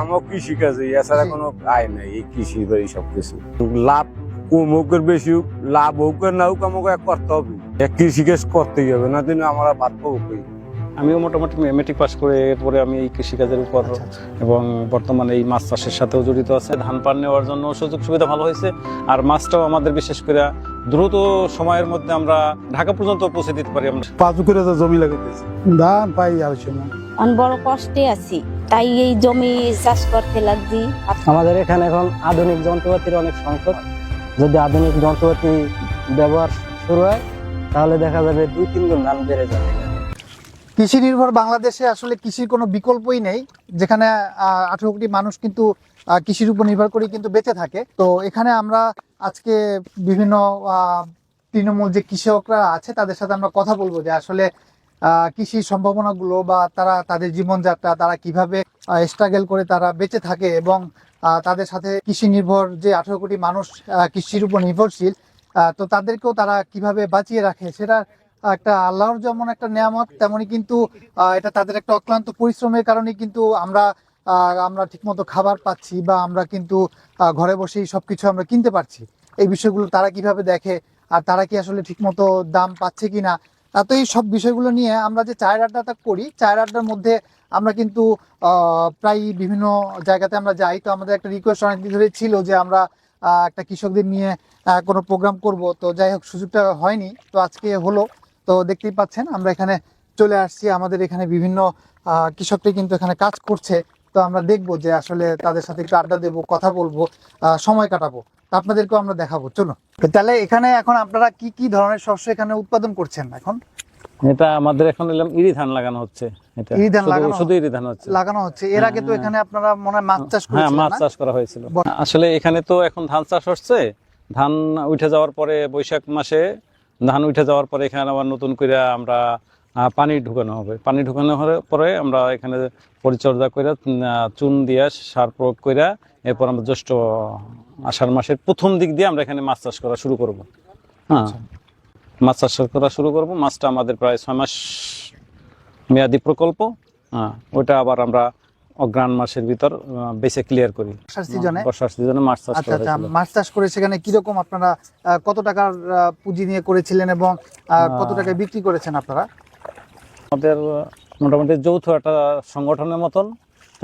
আমার কৃষিকাজে এছাড়া কোনো আয় নাই, এই কৃষি বা এই সব কিছু লাভ কম হোক আর বেশি হোক, লাভ হোক আর না হোক আমাকে এক করতে হবে, এক কৃষিকাজ করতেই হবে, না দিন আমরা ভাত পাবো কই। আমিও মোটামুটি মেট্রিক পাস করে এরপরে আমি এই কৃষিকাজের উপর এবং বর্তমানে এই মাছ চাষের সাথেও জড়িত আছে। ধান পান নেওয়ার জন্য সুযোগ সুবিধা ভালো হয়েছে, আর মাছটাও আমাদের বিশেষ করে দ্রুত সময়ের মধ্যে আমরা ঢাকা পর্যন্ত পৌঁছে দিতে পারি। আমরা 5 করে জমি লাগাইতেছি, ধান পাই আর সময় আমি বড় কষ্টে আছি, তাই এই জমি চাষ করতে লাগছি। আমাদের এখানে এখন আধুনিক যন্ত্রপাতির অনেক সংকট। যদি আধুনিক যন্ত্রপাতি ব্যবহার শুরু হয় তাহলে দেখা যাবে 2-3 গুণ ধান বেড়ে যাবে। কৃষি নির্ভর বাংলাদেশে আসলে কৃষির কোনো বিকল্পই নেই, যেখানে 18 কোটি মানুষ কিন্তু কৃষির উপর নির্ভর করে কিন্তু বেঁচে থাকে। তো এখানে আমরা আজকে বিভিন্ন তৃণমূল যে কৃষকরা আছে তাদের সাথে আমরা কথা বলবো যে আসলে কৃষির সম্ভাবনাগুলো বা তারা তাদের জীবনযাত্রা তারা কিভাবে স্ট্রাগল করে তারা বেঁচে থাকে, এবং তাদের সাথে কৃষি নির্ভর যে 18 কোটি মানুষ কৃষির উপর নির্ভরশীল, তো তাদেরকেও তারা কিভাবে বাঁচিয়ে রাখে, সেটা একটা আল্লাহর যেমন একটা নিয়ামত, তেমনি কিন্তু এটা তাদের একটা অক্লান্ত পরিশ্রমের কারণে কিন্তু আমরা ঠিকমতো খাবার পাচ্ছি বা আমরা কিন্তু ঘরে বসেই সবকিছু আমরা কিনতে পারছি। এই বিষয়গুলো তারা কিভাবে দেখে, আর তারা কি আসলে ঠিকমতো দাম পাচ্ছে কিনা, তো এই সব বিষয়গুলো নিয়ে আমরা যে চায়ের আড্ডাটা করি, চায়ের আড্ডার মধ্যে আমরা কিন্তু প্রায় বিভিন্ন জায়গাতে আমরা যাই। তো আমাদের একটা রিকোয়েস্ট অনেকদিন ধরে ছিল যে আমরা একটা কৃষকদের নিয়ে কোনো প্রোগ্রাম করব, তো যাই হোক সুযোগটা হয়নি, তো আজকে হলো। তো দেখতেই পাচ্ছেন আমরা এখানে চলে আসছি, আমাদের এখানে বিভিন্ন কৃষকরা কিন্তু এখানে কাজ করছে। তো আমরা দেখবো যে আসলে তাদের সাথে একটু আড্ডা দেবো, কথা বলবো, সময় কাটাবো, তা আপনাদেরকেও আমরা দেখাবো। চলো, তাহলে এখানে এখন আপনারা কি কি ধরনের শস্য এখানে উৎপাদন করছেন? এখন এটা আমাদের এখন এলাম ইরি ধান লাগানো হচ্ছে। এটা ইরি ধান শুধু ইরি ধান হচ্ছে লাগানো হচ্ছে। এর আগে তো এখানে আপনারা মনে হয় মাছ চাষ হ্যাঁ করেছিলেন মাছ না? চাষ করা হয়েছিল। আসলে এখানে তো এখন ধান চাষ হচ্ছে, ধান উঠে যাওয়ার পরে বৈশাখ মাসে ধান উঠে যাওয়ার পরে এখানে আবার নতুন করে আমরা পানি ঢুকানো হবে। পানি ঢুকানো হওয়ার পরে আমরা এখানে পরিচর্যা করে চুন দিয়ে সার প্রয়োগ করে এরপর আমরা জ্যৈষ্ঠ আষাঢ় মাসের প্রথম দিক দিয়ে আমরা এখানে মাছ চাষ করা শুরু করব। হ্যাঁ, মাছ চাষ করা শুরু করব। মাছটা আমাদের প্রায় 6 মাস মেয়াদি প্রকল্প। হ্যাঁ, ওটা আবার আমরা অগ্রাণ মাসের ভিতর বেসে ক্লিয়ার করি। বর্ষার সিজনে মাছ চাষ করা হয়েছিল। মাছ চাষ করে সেখানে কিরকম আপনারা কত টাকার পুঁজি নিয়ে করেছিলেন এবং কত টাকায় বিক্রি করেছেন আপনারা? আমাদের মোটামুটি যৌথ একটা সংগঠনের মতন,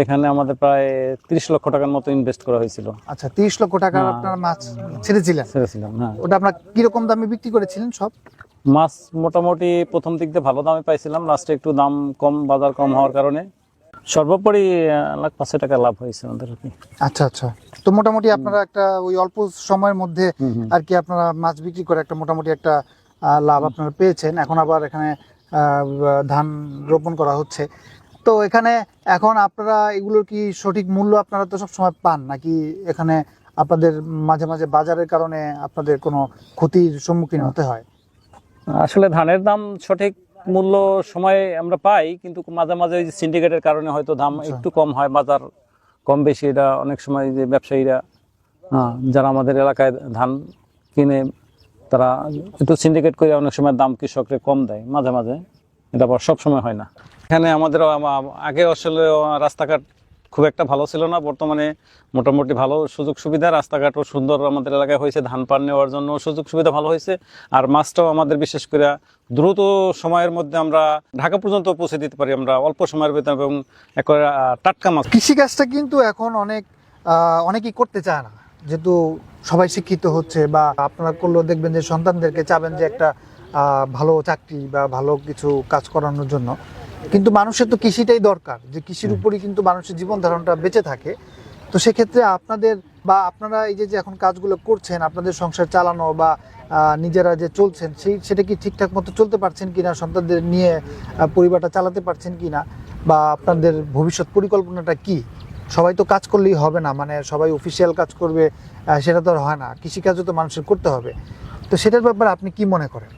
এখানে আমাদের প্রায় 30 লক্ষ টাকার মতো ইনভেস্ট করা হয়েছিল। আচ্ছা, 30 লক্ষ টাকার আপনারা মাছ ছেড়েছিলেন? হ্যাঁ। ওটা আপনারা কিরকম দামে বিক্রি করেছিলেন? সব মাছ মোটামুটি প্রথম দিক দিয়ে ভালো দামে পাইছিলাম, লাস্টে একটু দাম কম, বাজার কম হওয়ার কারণে সর্বোপরি 1,05,000 টাকা লাভ হয়েছে আমাদের আর কি। আচ্ছা আচ্ছা, তো মোটামুটি আপনারা একটা ওই অল্প সময়ের মধ্যে আর কি আপনারা মাছ বিক্রি করে একটা মোটামুটি একটা লাভ আপনারা পেয়েছেন। এখন আবার এখানে ধান রোপণ করা হচ্ছে। তো এখানে এখন আপনারা এগুলোর কি সঠিক মূল্য আপনারা তো সব সময় পান, নাকি এখানে আপনাদের মাঝে মাঝে বাজারের কারণে আপনাদের কোনো ক্ষতির সম্মুখীন হতে হয়? আসলে ধানের দাম সঠিক মূল্য সময় আমরা পাই, কিন্তু মাঝে মাঝে ওই যে সিন্ডিকেটের কারণে হয়তো দাম একটু কম হয়, বাজার কম বেশি। এটা অনেক সময় যে ব্যবসায়ীরা যারা আমাদের এলাকায় ধান কিনে তারা একটু সিন্ডিকেট করে অনেক সময় দাম কৃষকরে কম দেয় মাঝে মাঝে, এটা আবার সব সময় হয় না। এখানে আমাদের আগে আসলে রাস্তাঘাট খুব একটা ভালো ছিল না, বর্তমানে মোটামুটি ভালো সুযোগ সুবিধা, রাস্তাঘাটও সুন্দর আমাদের এলাকায় হয়েছে, ধান পান নেওয়ার জন্য সুযোগ সুবিধা ভালো হয়েছে, আর মাছটাও আমাদের বিশেষ করে দ্রুত সময়ের মধ্যে আমরা ঢাকা পর্যন্ত পৌঁছে দিতে পারি আমরা অল্প সময়ের ভিতরে, এবং একেবারে টাটকা মাছ। কৃষিকাজটা কিন্তু এখন অনেকেই করতে চায় না, যেহেতু সবাই শিক্ষিত হচ্ছে, বা আপনারা করলেও দেখবেন যে সন্তানদেরকে চাবেন যে একটা ভালো চাকরি বা ভালো কিছু কাজ করানোর জন্য, কিন্তু মানুষের তো কৃষিটাই দরকার, যে কৃষির উপরই কিন্তু মানুষের জীবন ধারণটা বেঁচে থাকে। তো সেক্ষেত্রে আপনাদের বা আপনারা এই যে এখন কাজগুলো করছেন, আপনাদের সংসার চালানো বা নিজেরা যে চলছেন সেটা কি ঠিকঠাক মতো চলতে পারছেন কিনা, সন্তানদের নিয়ে পরিবারটা চালাতে পারছেন কিনা, বা আপনাদের ভবিষ্যৎ পরিকল্পনাটা কি? সবাই তো কাজ করলেই হবে না, মানে সবাই অফিসিয়াল কাজ করবে সেটা তো আর হয় না, কৃষিকাজও তো মানুষের করতে হবে। তো সেটার ব্যাপারে আপনি কি মনে করেন?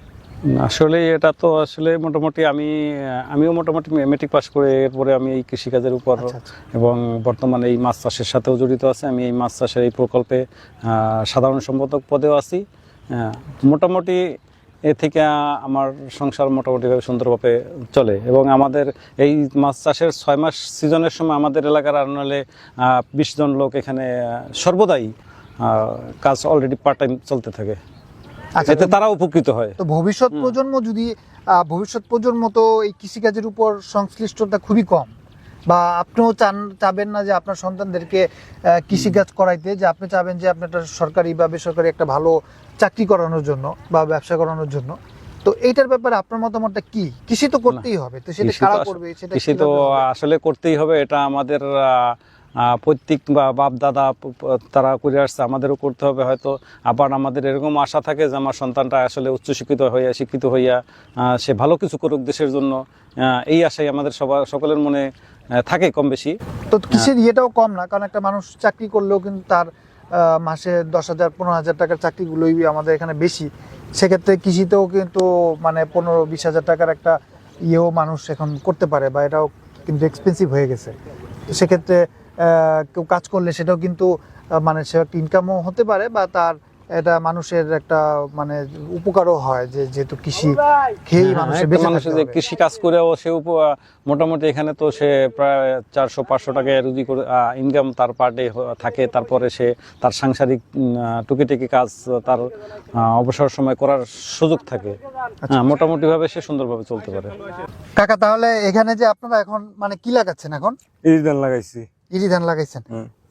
আসলে এটা তো আসলে মোটামুটি আমিও মোটামুটি মেট্রিক পাস করে এরপরে আমি এই কৃষিকাজের উপর এবং বর্তমানে এই মাছ চাষের সাথেও জড়িত আছে। আমি এই মাছ চাষের এই প্রকল্পে সাধারণ সম্পাদক পদেও আছি। মোটামুটি এ থেকে আমার সংসার মোটামুটিভাবে সুন্দরভাবে চলে। এবং আমাদের এই মাছ চাষের 6 মাস সিজনের সময় আমাদের এলাকার আর নাহলে 20 জন লোক এখানে সর্বদাই কাজ অলরেডি পার্ট টাইম চলতে থাকে, আচ্ছা, এতে তারা উপকৃত হয়। তো ভবিষ্যৎ প্রজন্ম যদি ভবিষ্যৎ প্রজন্ম তো এই কৃষিকাজের উপর সংশ্লিষ্টতা খুবই কম, বা আপনিও চাবেন না যে আপনার সন্তানদেরকে কৃষিকাজ করাইতে, যে আপনি চাবেন যে আপনি একটা সরকারি বা বেসরকারি একটা ভালো চাকরি করানোর জন্য বা ব্যবসা করানোর জন্য। তো এইটার ব্যাপারে আপনার মতামতটা কি? কৃষি তো করতেই হবে, তো সেটা কারা করবে? সেটা কৃষি তো আসলে করতেই হবে, এটা আমাদের প্রত্যেক বাপ দাদা তারা করে আসছে, আমাদেরও করতে হবে হয়তো। আবার আমাদের এরকম আশা থাকে যে আমার সন্তানটা আসলে উচ্চশিক্ষিত হইয়া শিক্ষিত হইয়া সে ভালো কিছু করুক দেশের জন্য, এই আশাই আমাদের সকলের মনে থাকে কম বেশি। তো কৃষির ইয়েটাও কম না, কারণ একটা মানুষ চাকরি করলেও কিন্তু তার মাসে 10,000-15,000 টাকার চাকরিগুলোই আমাদের এখানে বেশি। সেক্ষেত্রে কৃষিতেও কিন্তু মানে 15-20 হাজার টাকার একটা ইয়েও মানুষ এখন করতে পারে, বা এটাও কিন্তু এক্সপেন্সিভ হয়ে গেছে। তো সেক্ষেত্রে কেউ কাজ করলে সেটাও কিন্তু মানে সে একটা ইনকামও হতে পারে, বা তার এটা মানুষের একটা মানে উপকারও হয়, যে যেহেতু কৃষি খেয়েই মানুষের বেঁচে থাকতে যে হবে। কৃষি কাজ করেও সে মোটামুটি এখানে তো সে প্রায় 400-500 টাকা রুজি করে ইনকাম তার পার ডে থাকে। তারপরে সে তার সাংসারিক টুকিটাকি কাজ তার অবসর সময় করার সুযোগ থাকে। মোটামুটি ভাবে সে সুন্দরভাবে চলতে পারে। কাকা, তাহলে এখানে যে আপনারা এখন মানে কি লাগাচ্ছেন? এখন এই ধান লাগাইছি। ইরি ধান লাগাইছেন।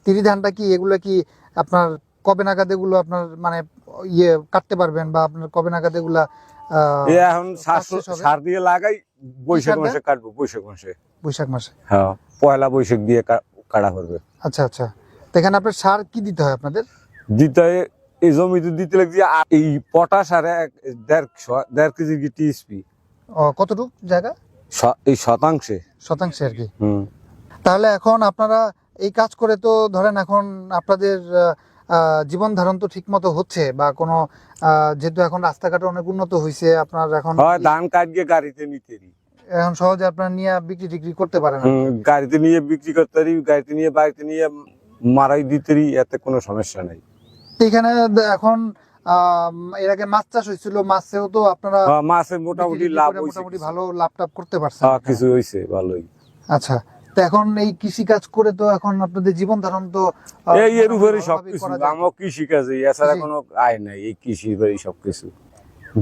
ইরি ধানটা কি এগুলো কি আপনার কবে নাগাদ এগুলো আপনার মানে ইয়ে কাটতে পারবেন, বা আপনার কবে নাগাদ এগুলা এখন সার দিয়ে লাগাই, বৈশাখ মাসে কাটবো। বৈশাখ মাসে? হ্যাঁ, পয়লা বৈশাখ দিয়ে কাটা করবে। আচ্ছা আচ্ছা। তো এখানে আপনার সার কি দিতে হয় আপনাদের? দিতে এই জমিতে দিতে লাগছে এই পটাশ আর 1.5 কেজি টিএসপি। কতটুকু জায়গা? এই শতাংশে আর কি। তাহলে এখন আপনারা এই কাজ করে তো ধরেন এখন আপনাদের জীবন ধারণ তো ঠিক মতো হচ্ছে, বা কোনো যেহেতু এখন রাস্তাঘাট অনেক উন্নত হয়েছে, আপনার এখন ধান কাটিয়ে গাড়িতে নিতে এখন সহজে আপনার নিয়ে বিক্রি টিক্রি করতে পারেন, গাড়িতে নিয়ে বিক্রি করতে পারি, গাড়িতে নিয়ে বাড়িতে নিয়ে মারাই দিতে, এতে কোনো সমস্যা নাই। এখানে এখন এর আগে মাছ চাষ হয়েছিল, মাছেও তো আপনারা মাছে মোটামুটি লাভ, মোটামুটি ভালো লাভ টাভ করতে পারছেন? কিছু হয়েছে ভালোই। আচ্ছা, তো এখন এই কৃষি কাজ করে তো এখন আপনাদের জীবন ধারণ তো এর উপরে সবকিছু, আমার কৃষি কাজে, এছাড়া কোনো আয় নাই। এই কৃষির উপরে সবকিছু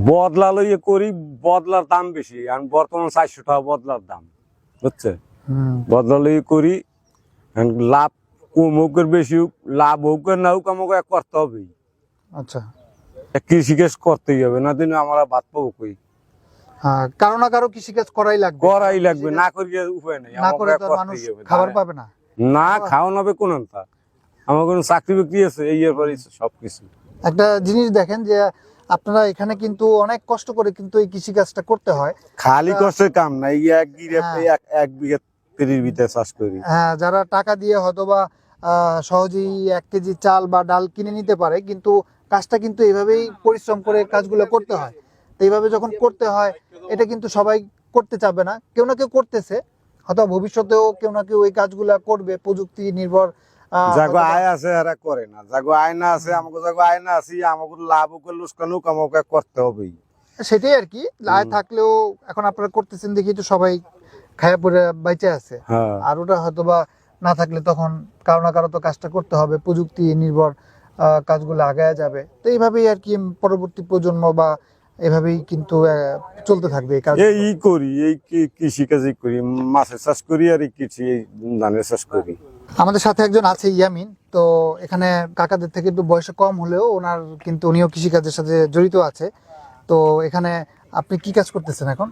বদলা লইয়ে করি, বদলার দাম বেশি। আমি বর্তমান 400 টাকা বদলার দাম, বুঝছে? বদলা লইয়ে করি, লাভ কম হোক আর বেশি হোক, লাভ হোক আর না হোক, আমাকে করতে হবে। আচ্ছা, কৃষি কাজ করতেই হবে, না দিন আমরা ভাত পাবো কই? কারো না কারো কৃষি কাজ করাই লাগবে, না করিয়ে উপায় নেই। না করে তো মানুষ খাবার পাবে না। না খাওয়ানো হবে কোন, আমার কোনো চাকরি বাকরি আছে, এই এরপরে সবকিছু। একটা জিনিস দেখেন যে আপনারা এখানে কিন্তু অনেক কষ্ট করে কিন্তু এই কৃষি কাজটা করতে হয়। খালি কষ্টের কাম না, এক বিঘা 30 বিঘা চাষ করি। হ্যাঁ, যারা টাকা দিয়ে হয়তো বা সহজেই 1 কেজি চাল বা ডাল কিনে নিতে পারে, কিন্তু কাজটা কিন্তু এইভাবেই পরিশ্রম করে কাজগুলো করতে হয়। তো এইভাবে যখন করতে হয়, এটা কিন্তু সবাই করতে চাবে না, কেউ না কেউ করতেছে, হয়তো ভবিষ্যতেও কেউ না কেউ এই কাজগুলা করবে। প্রযুক্তি নির্ভর যাগো আয় আছে এরা করে না, যাগো আয় না আছে, আমাকে যাগো আয় না আছে, আমাকে লাভ হোক লোকসান হোক, আমাকে করতে হবেই। সেটাই আর কি। আয় থাকলেও এখন আপনারা করতেছেন দেখি তো সবাই খায়া পরে বেঁচে আছে। আর ওটা হয়তো বা না থাকলে তখন কারো না কারো তো কাজটা করতে হবে, প্রযুক্তি নির্ভর কাজগুলো আগায় যাবে। তো এইভাবেই আর কি পরবর্তী প্রজন্ম বা এভাবেই কিন্তু চলতে থাকবে এই কাজ। এই করি, এই কৃষি কাজই করি, মাছের চাষ করি আর এই কৃষি এই ধানের চাষ করি। আমাদের সাথে একজন আছে ইয়ামিন, তো এখানে কাকাদের থেকে একটু বয়সে কম হলেও ওনার কিন্তু উনিও কৃষিকাজের সাথে জড়িত আছে। তো এখানে আপনি কি কাজ করতেছেন এখন?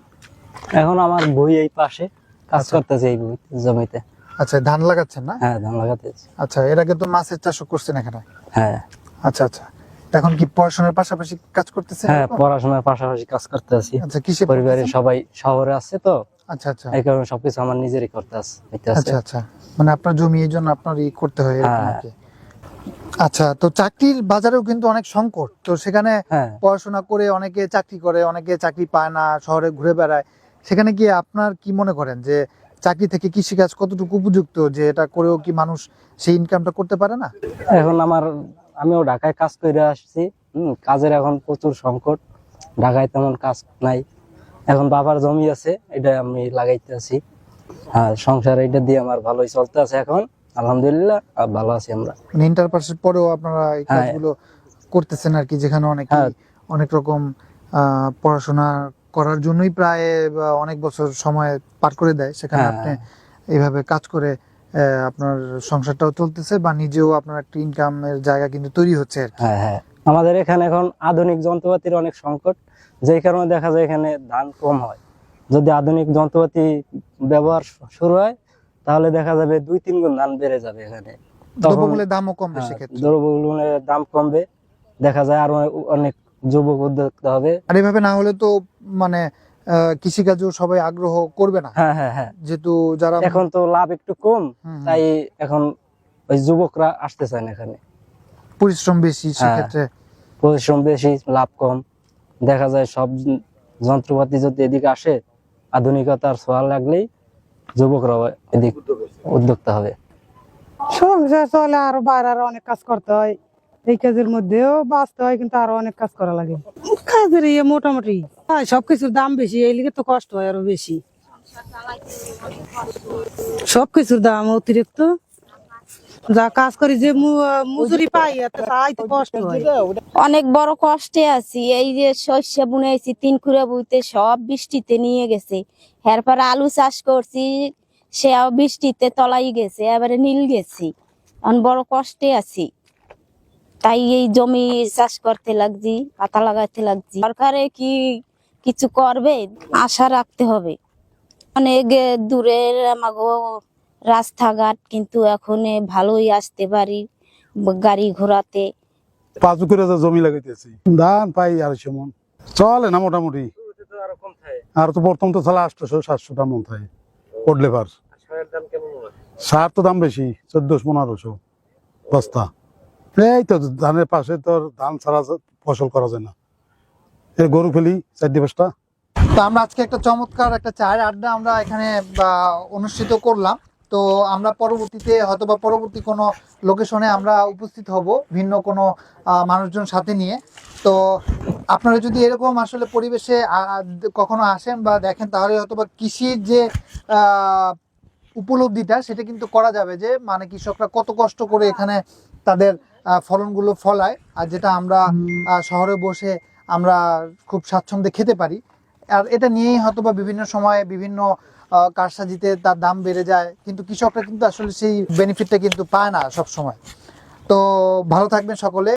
এখন আমার বই এই পাশে কাজ করতেছে, এই জমিতে। আচ্ছা, ধান লাগাচ্ছেন না? হ্যাঁ, ধান লাগাতেছি। আচ্ছা, এর আগে তো মাছের চাষও করছেন এখানে? হ্যাঁ। আচ্ছা আচ্ছা, এখন কি পড়াশোনার পাশাপাশি কাজ করতেছেন? হ্যাঁ, পড়াশোনার পাশাপাশি কাজ করতেছি। আচ্ছা, কিসে? পরিবারের সবাই শহরে আছে তো। আচ্ছা আচ্ছা, এই কারণে সবকিছু আমার নিজেরই করতে আছে। আচ্ছা আচ্ছা, মানে আপনার জমি, এই জন্য আপনারই করতে হয় এরকম আর কি। আচ্ছা, তো চাকরির বাজারেও কিন্তু অনেক সংকট, তো সেখানে পড়াশোনা করে অনেকে চাকরি করে, অনেকে চাকরি পায় না, শহরে ঘুরে বেড়ায়। সেখানে কি আপনার কি মনে করেন যে চাকরি থেকে কৃষিকাজ কতটুকু উপযুক্ত, যে এটা করেও কি মানুষ সেই ইনকামটা করতে পারে না? এখন আমিও ঢাকায় কাজ করে আসছি, কাজের এখন প্রচুর সংকট। ঢাকায় তেমন কাজ নাই। এখন বাবার জমি আছে, এটা আমি লাগাইতে আছি। হ্যাঁ, সংসার এটা দিয়ে আমার ভালোই চলতে আছে এখন, আলহামদুলিল্লাহ। আর ভালো আছি আমরা। ইন্টার পাসের পরেও আপনারা এই হ্যাঁ। কাজগুলো করতেছেন আর কি, যেখানে হ্যাঁ। অনেক রকম পড়াশোনা করার জন্যই প্রায় অনেক বছর সময় পার করে দেয়, সেখানে হ্যাঁ। আপনি এইভাবে কাজ করে আপনার সংসারটাও চলতেছে বা নিজেও আপনার একটা ইনকামের জায়গা কিন্তু তৈরি হচ্ছে আর কি। হ্যাঁ হ্যাঁ, আমাদের এখানে এখন আধুনিক যন্ত্রপাতির অনেক সংকট, যেই কারণে দেখা যায় এখানে ধান কম হয়। যদি আধুনিক যন্ত্রপাতি ব্যবহার শুরু হয় তাহলে দেখা যাবে 2-3 গুণ ধান বেড়ে যাবে এখানে। দ্রব্যমূল্যের দামও কমবে সেক্ষেত্রে। দ্রব্যমূল্যের দাম কমবে, দেখা যায় আরো অনেক যুবক উদ্যোক্তা হবে। আর এভাবে না হলে তো মানে কৃষিকাজও সবাই আগ্রহ করবে না, হ্যাঁ হ্যাঁ হ্যাঁ, যেহেতু যারা এখন তো লাভ একটু কম, হুম, তাই এখন ওই যুবকরা আসতে চায় না এখানে। পরিশ্রম বেশি, সেক্ষেত্রে পরিশ্রম বেশি, লাভ কম। দেখা যায় সব যন্ত্রপাতি যদি এদিকে আসে, আধুনিকতার ছোঁয়া লাগলেই যুবকরা এদিক উদ্যোক্তা হবে। সংসার চলে, আরো বাইরে আরো অনেক কাজ করতে হয়। এই কাজের মধ্যেও বাঁচতে হয়, কিন্তু আরো অনেক কাজ করা লাগে। কাজের ইয়ে মোটামুটি সবকিছুর দাম বেশি, এই লিগে তো কষ্ট হয় আরো বেশি। সবকিছুর দাম অতিরিক্ত, যা কাজ করি যে মজুরি পাই এত চাইতে কষ্ট হয়। অনেক বড় কষ্টে আছি। এই যে শস্য বুনেছি 3 খুঁড়ে বুইতে সব বৃষ্টিতে নিয়ে গেছে। এরপর আলু চাষ করছি, সেও বৃষ্টিতে তলাই গেছে, এবারে নীল গেছি। এখন বড় কষ্টে আছি, তাই এই জমি চাষ করতে লাগছি, পাতা লাগাইতে লাগছি। সরকারে কি কিছু করবে, আশা রাখতে হবে। অনেক দূরের আমাগো রাস্তাঘাট, কিন্তু এখন ভালোই আসতে পারি গাড়ি ঘোড়াতে। 5 করে জমি লাগাইতেছি, ধান পাই 250 মন, চলে না মোটামুটি। আর তো প্রথম তো চলে 800-700 মন থাকে পড়লে পার। সার তো দাম বেশি, 1400-1500 বস্তা। এই তো ধানের পাশে তোর ধান ছাড়া ফসল করা যায় না, এই গরু ফেলি 4-5টা। তো আমরা আজকে একটা চমৎকার একটা চায়ের আড্ডা আমরা এখানে অনুষ্ঠিত করলাম। তো আমরা পরবর্তীতে হয়তোবা পরবর্তী কোনো লোকেশনে আমরা উপস্থিত হব ভিন্ন কোনো মানুষজন সাথে নিয়ে। তো আপনারা যদি এরকম আসলে পরিবেশে কখনো আসেন বা দেখেন, তাহলে হয়তোবা কৃষির যে উপলব্ধিটা সেটা কিন্তু করা যাবে, যে মানে কৃষকরা কত কষ্ট করে এখানে তাদের ফলনগুলো ফলায়, আর যেটা আমরা শহরে বসে আমরা খুব স্বাচ্ছন্দ্যে খেতে পারি। আর এটা নিয়েই হয়তোবা বিভিন্ন সময়ে বিভিন্ন কারসাজিতে তার দাম বেড়ে যায়, কিন্তু কৃষকরা কিন্তু আসলে সেই বেনিফিটটা কিন্তু পায় না সব সময়। তো ভালো থাকবেন সকলে।